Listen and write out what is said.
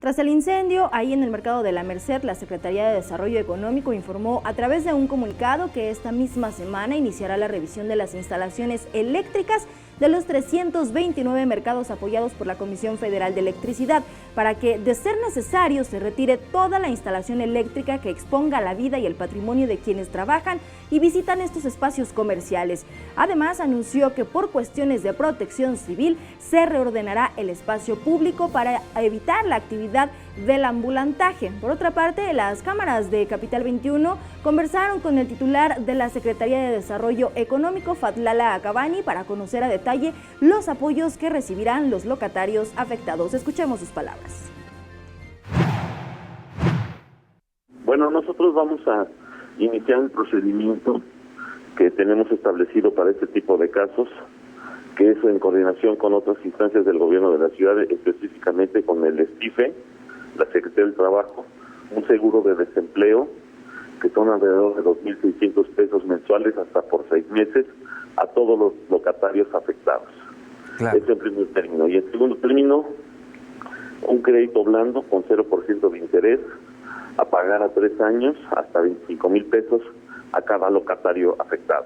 Tras el incendio, ahí en el mercado de la Merced, la Secretaría de Desarrollo Económico informó a través de un comunicado que esta misma semana iniciará la revisión de las instalaciones eléctricas de los 329 mercados apoyados por la Comisión Federal de Electricidad, para que, de ser necesario, se retire toda la instalación eléctrica que exponga la vida y el patrimonio de quienes trabajan y visitan estos espacios comerciales. Además, anunció que por cuestiones de protección civil se reordenará el espacio público para evitar la actividad del ambulantaje. Por otra parte, las cámaras de Capital 21 conversaron con el titular de la Secretaría de Desarrollo Económico, Fatlala Acabani, para conocer a detalle los apoyos que recibirán los locatarios afectados. Escuchemos sus palabras. Bueno, nosotros vamos a iniciar un procedimiento que tenemos establecido para este tipo de casos, que es en coordinación con otras instancias del gobierno de la ciudad, específicamente con el STIFE, la Secretaría del Trabajo, un seguro de desempleo, que son alrededor de 2.600 pesos mensuales hasta por 6 meses, a todos los locatarios afectados. Claro. Eso en primer término. Y en segundo término, un crédito blando con 0% de interés, a pagar a 3 años, hasta 25,000 pesos a cada locatario afectado.